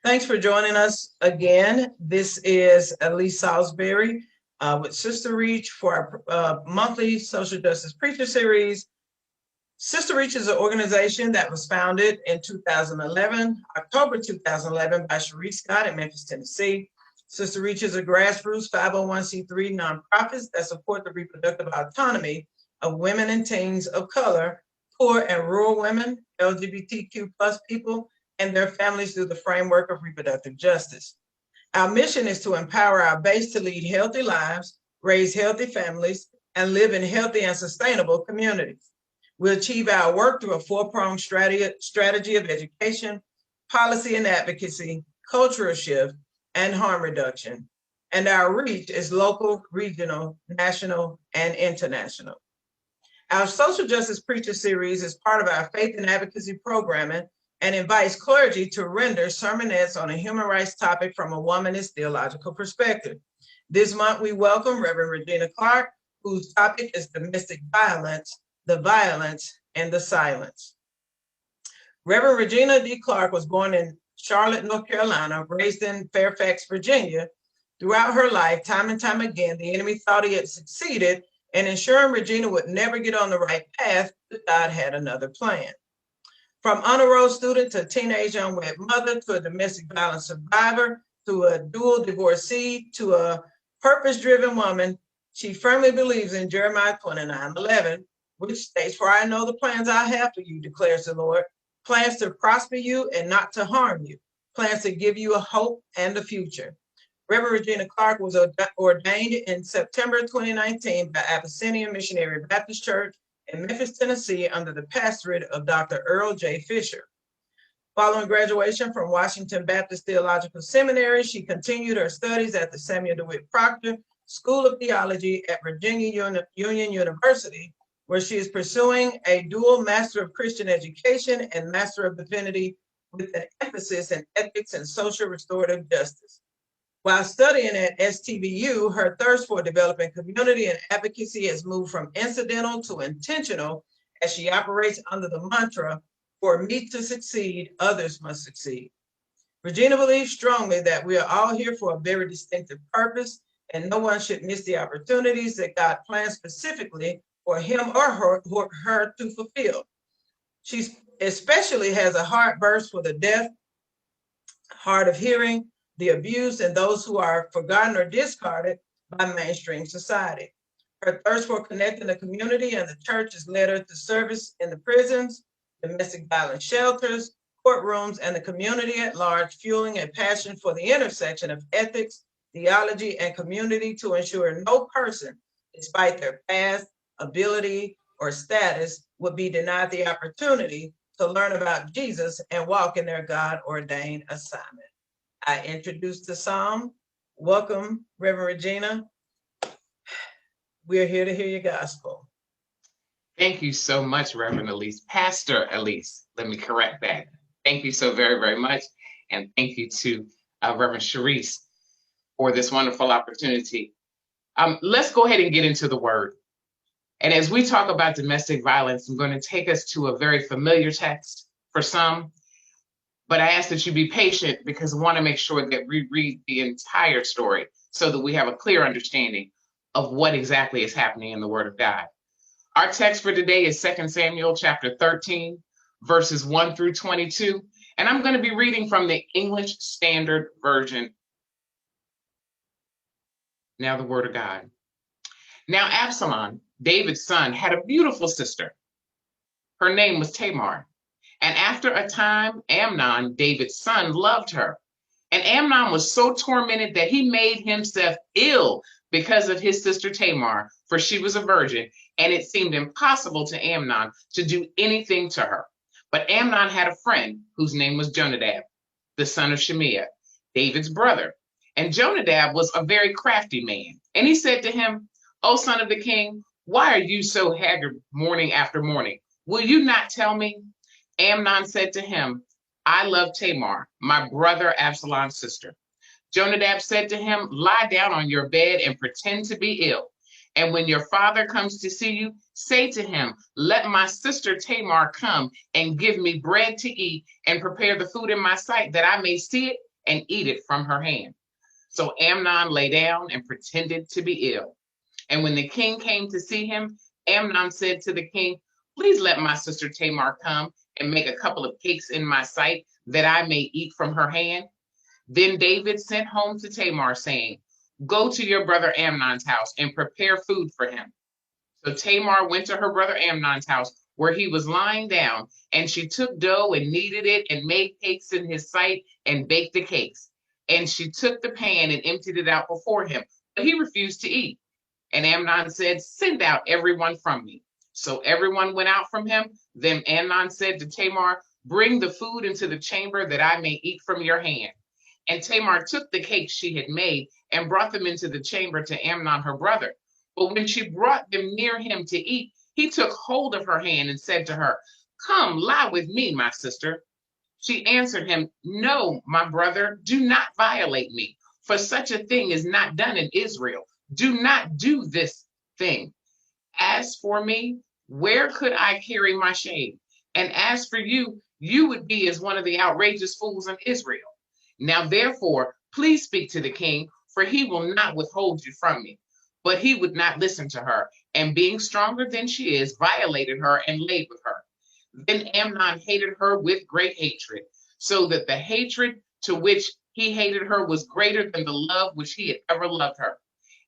Thanks for joining us again. This is Elise Salisbury with Sister Reach for our monthly social justice preacher series. Sister Reach is an organization that was founded in 2011, October 2011, by Cherie Scott in Memphis, Tennessee. Sister Reach is a grassroots 501c3 nonprofit that support the reproductive autonomy of women and teens of color, poor and rural women, LGBTQ plus people, and their families through the framework of reproductive justice. Our mission is to empower our base to lead healthy lives, raise healthy families, and live in healthy and sustainable communities. We achieve our work through a four-pronged strategy of education, policy and advocacy, cultural shift, and harm reduction. And our reach is local, regional, national, and international. Our social justice preacher series is part of our faith and advocacy programming and invites clergy to render sermonettes on a human rights topic from a womanist theological perspective. This month, we welcome Reverend Regina Clarke, whose topic is domestic violence, the violence, and the silence. Reverend Regina D. Clarke was born in Charlotte, North Carolina, raised in Fairfax, Virginia. Throughout her life, time and time again, the enemy thought he had succeeded in ensuring Regina would never get on the right path, but God had another plan. From honor roll student to teenage unwed mother to a domestic violence survivor to a dual divorcee to a purpose-driven woman, she firmly believes in Jeremiah 29:11, which states, "For I know the plans I have for you, declares the Lord, plans to prosper you and not to harm you, plans to give you a hope and a future." Reverend Regina Clarke was ordained in September 2019 by Abyssinian Missionary Baptist Church in Memphis, Tennessee, under the pastorate of Dr. Earl J. Fisher. Following graduation from Washington Baptist Theological Seminary, she continued her studies at the Samuel DeWitt Proctor School of Theology at Virginia Union University, where she is pursuing a dual Master of Christian Education and Master of Divinity with an emphasis in ethics and social restorative justice. While studying at STBU, her thirst for developing community and advocacy has moved from incidental to intentional as she operates under the mantra, "For me to succeed, others must succeed." Regina believes strongly that we are all here for a very distinctive purpose, and no one should miss the opportunities that God plans specifically for him or her to fulfill. She especially has a heart burst for the deaf, hard of hearing, the abused, and those who are forgotten or discarded by mainstream society. Her thirst for connecting the community and the church has led her to service in the prisons, domestic violence shelters, courtrooms, and the community at large, fueling a passion for the intersection of ethics, theology, and community to ensure no person, despite their past, ability, or status, would be denied the opportunity to learn about Jesus and walk in their God-ordained assignment. I introduced the psalm. Welcome, Reverend Regina. We're here to hear your gospel. Thank you so much, Reverend Elise. Pastor Elise, let me correct that. Thank you so very, very much. And thank you to Reverend Cherise for this wonderful opportunity. Let's go ahead and get into the word. And as we talk about domestic violence, I'm going to take us to a very familiar text for some, but I ask that you be patient because I want to make sure that we read the entire story so that we have a clear understanding of what exactly is happening in the Word of God. Our text for today is 2 Samuel chapter 13, verses 1 through 22, and I'm going to be reading from the English Standard Version. Now the Word of God. Now Absalom, David's son, had a beautiful sister. Her name was Tamar. And after a time, Amnon, David's son, loved her. And Amnon was so tormented that he made himself ill because of his sister Tamar, for she was a virgin, and it seemed impossible to Amnon to do anything to her. But Amnon had a friend whose name was Jonadab, the son of Shimea, David's brother. And Jonadab was a very crafty man. And he said to him, "O son of the king, why are you so haggard morning after morning? Will you not tell me?" Amnon said to him, "I love Tamar, my brother Absalom's sister." Jonadab said to him, "Lie down on your bed and pretend to be ill. And when your father comes to see you, say to him, 'Let my sister Tamar come and give me bread to eat and prepare the food in my sight that I may see it and eat it from her hand. So Amnon lay down and pretended to be ill. And when the king came to see him, Amnon said to the king, "Please let my sister Tamar come and make a couple of cakes in my sight that I may eat from her hand." Then David sent home to Tamar, saying, "Go to your brother Amnon's house and prepare food for him." So Tamar went to her brother Amnon's house where he was lying down, and she took dough and kneaded it and made cakes in his sight and baked the cakes. And she took the pan and emptied it out before him, but he refused to eat. And Amnon said, "Send out everyone from me." So everyone went out from him. Then Amnon said to Tamar, "Bring the food into the chamber that I may eat from your hand." And Tamar took the cakes she had made and brought them into the chamber to Amnon her brother. But when she brought them near him to eat, he took hold of her hand and said to her, "Come, lie with me, my sister." She answered him, "No, my brother, do not violate me, for such a thing is not done in Israel. Do not do this thing. As for me, where could I carry my shame? And as for you, you would be as one of the outrageous fools in Israel. Now, therefore, please speak to the king, for he will not withhold you from me." But he would not listen to her, and being stronger than she is, violated her and laid with her. Then Amnon hated her with great hatred, so that the hatred to which he hated her was greater than the love which he had ever loved her.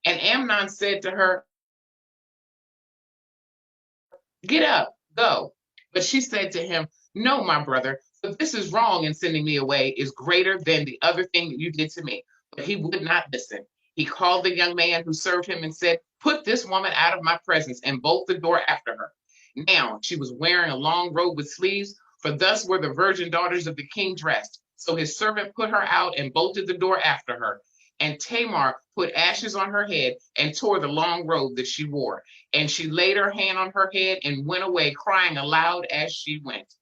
And Amnon said to her, "Get up, go." But she said to him, "No, my brother, but this is wrong, and sending me away is greater than the other thing that you did to me." But he would not listen. He called the young man who served him and said, "Put this woman out of my presence," and bolt the door after her. Now she was wearing a long robe with sleeves, for thus were the virgin daughters of the king dressed. So his servant put her out and bolted the door after her. And Tamar put ashes on her head and tore the long robe that she wore. And she laid her hand on her head and went away, crying aloud as she went.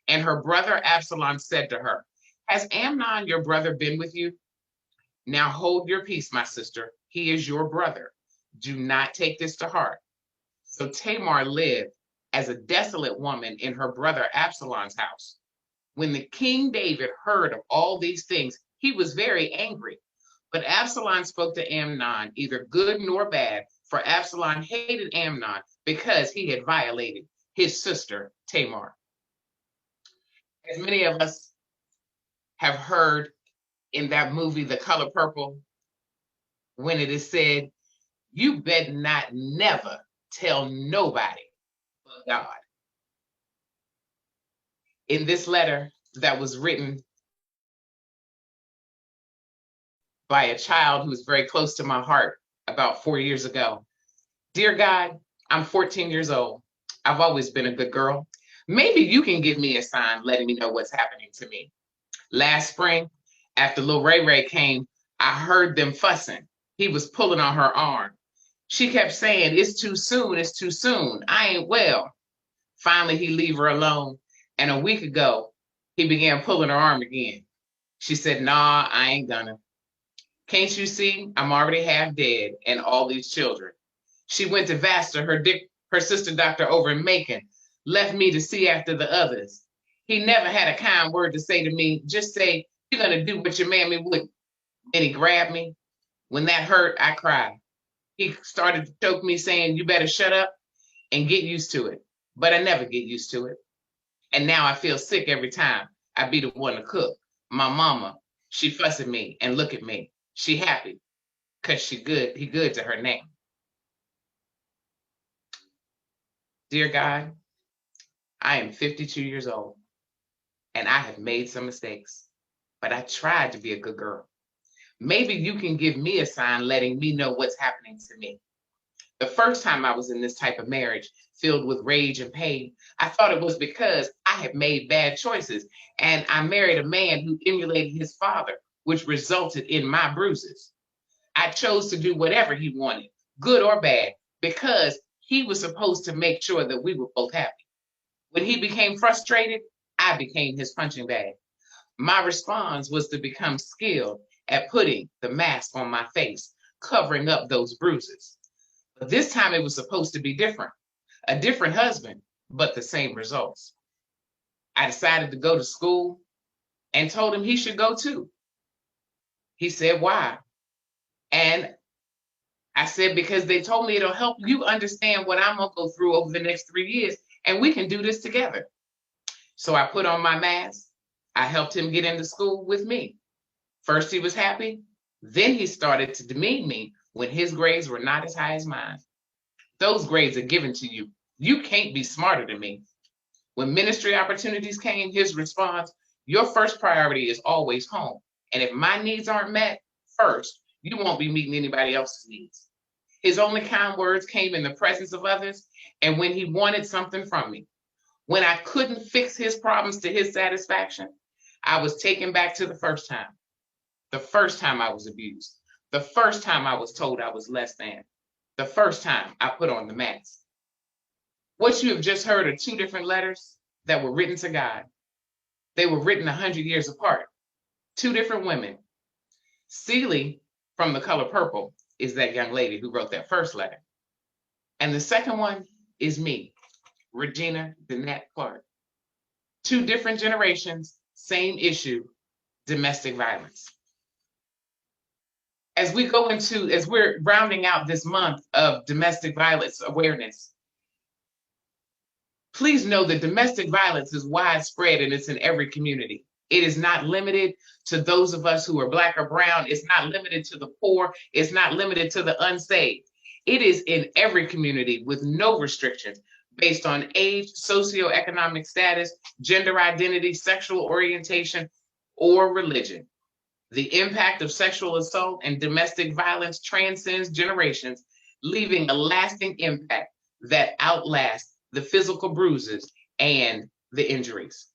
And her brother Absalom said to her, "Has Amnon your brother been with you? Now hold your peace, my sister. He is your brother. Do not take this to heart." So Tamar lived as a desolate woman in her brother Absalom's house. When the king David heard of all these things, he was very angry. But Absalom spoke to Amnon, either good nor bad, for Absalom hated Amnon because he had violated his sister Tamar. As many of us have heard in that movie, The Color Purple, when it is said, "You better not never tell nobody but God." In this letter that was written by a child who was very close to my heart about 4 years ago. Dear God, I'm 14 years old. I've always been a good girl. Maybe you can give me a sign letting me know what's happening to me. Last spring, after Lil Ray Ray came, I heard them fussing. He was pulling on her arm. She kept saying, "It's too soon, it's too soon. I ain't well." Finally, he leave her alone. And a week ago, he began pulling her arm again. She said, "Nah, I ain't gonna. Can't you see I'm already half dead and all these children?" She went to Vaster, her sister doctor over in Macon, left me to see after the others. He never had a kind word to say to me, just say, "You're going to do what your mammy wouldn't." Then he grabbed me. When that hurt, I cried. He started to choke me, saying, "You better shut up and get used to it." But I never get used to it. And now I feel sick every time I be the one to cook. My mama, she fuss at me and look at me. She happy because he good to her name. Dear God, I am 52 years old and I have made some mistakes, but I tried to be a good girl. Maybe you can give me a sign letting me know what's happening to me. The first time I was in this type of marriage filled with rage and pain, I thought it was because I had made bad choices and I married a man who emulated his father, which resulted in my bruises. I chose to do whatever he wanted, good or bad, because he was supposed to make sure that we were both happy. When he became frustrated, I became his punching bag. My response was to become skilled at putting the mask on my face, covering up those bruises. But this time it was supposed to be different. A different husband, but the same results. I decided to go to school and told him he should go too. He said, why? And I said, because they told me it'll help you understand what I'm going to go through over the next 3 years, and we can do this together. So I put on my mask. I helped him get into school with me. First, he was happy. Then he started to demean me when his grades were not as high as mine. Those grades are given to you. You can't be smarter than me. When ministry opportunities came, his response, your first priority is always home. And if my needs aren't met first, you won't be meeting anybody else's needs. His only kind words came in the presence of others and when he wanted something from me. When I couldn't fix his problems to his satisfaction, I was taken back to the first time I was abused, the first time I was told I was less than, the first time I put on the mask. What you have just heard are 2 different letters that were written to God. They were written 100 years apart. 2 different women. Celie from The Color Purple is that young lady who wrote that first letter. And the second one is me, Regina Clarke. 2 different generations, same issue, domestic violence. As we're rounding out this month of domestic violence awareness, please know that domestic violence is widespread and it's in every community. It is not limited to those of us who are Black or brown. It's not limited to the poor. It's not limited to the unsaved. It is in every community with no restrictions based on age, socioeconomic status, gender identity, sexual orientation, or religion. The impact of sexual assault and domestic violence transcends generations, leaving a lasting impact that outlasts the physical bruises and the injuries.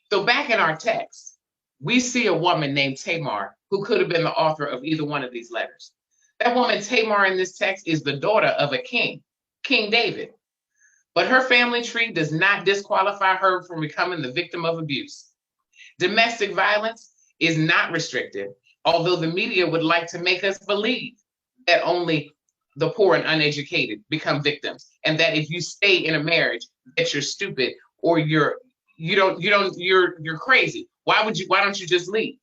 So back in our text, we see a woman named Tamar who could have been the author of either one of these letters. That woman, Tamar, in this text is the daughter of a king, King David. But her family tree does not disqualify her from becoming the victim of abuse. Domestic violence is not restricted, although the media would like to make us believe that only the poor and uneducated become victims, and that if you stay in a marriage, that you're stupid or you're crazy. Why don't you just leave?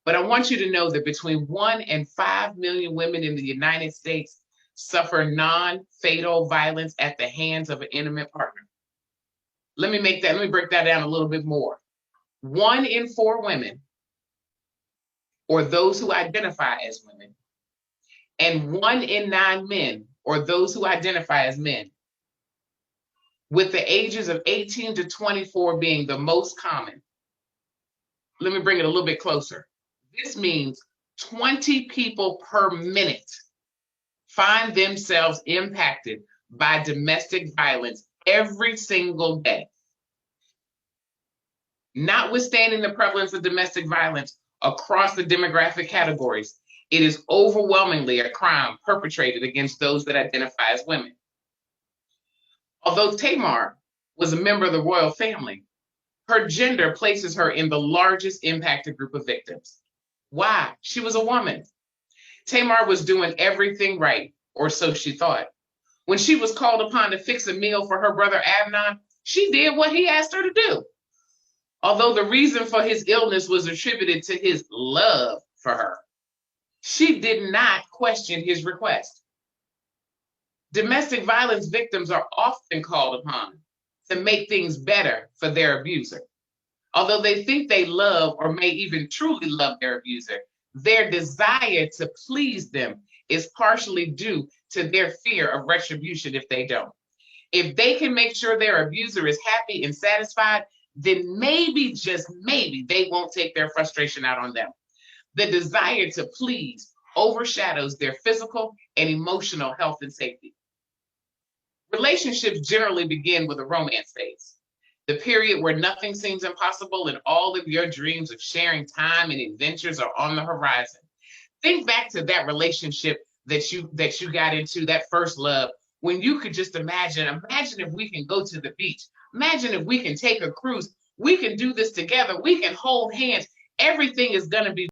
But I want you to know that between 1 and 5 million women in the United States suffer non-fatal violence at the hands of an intimate partner. Let me break that down a little bit more. 1 in 4 women, or those who identify as women, and 1 in 9 men, or those who identify as men, with the ages of 18 to 24 being the most common. Let me bring it a little bit closer. This means 20 people per minute find themselves impacted by domestic violence every single day. Notwithstanding the prevalence of domestic violence across the demographic categories, it is overwhelmingly a crime perpetrated against those that identify as women. Although Tamar was a member of the royal family, her gender places her in the largest impacted group of victims. Why? She was a woman. Tamar was doing everything right, or so she thought. When she was called upon to fix a meal for her brother Amnon, she did what he asked her to do. Although the reason for his illness was attributed to his love for her, she did not question his request. Domestic violence victims are often called upon to make things better for their abuser. Although they think they love or may even truly love their abuser, their desire to please them is partially due to their fear of retribution if they don't. If they can make sure their abuser is happy and satisfied, then maybe, just maybe, they won't take their frustration out on them. The desire to please overshadows their physical and emotional health and safety. Relationships generally begin with a romance phase, the period where nothing seems impossible and all of your dreams of sharing time and adventures are on the horizon. Think back to that relationship that you got into, that first love, when you could just imagine if we can go to the beach. Imagine if we can take a cruise. We can do this together. We can hold hands. Everything is going to be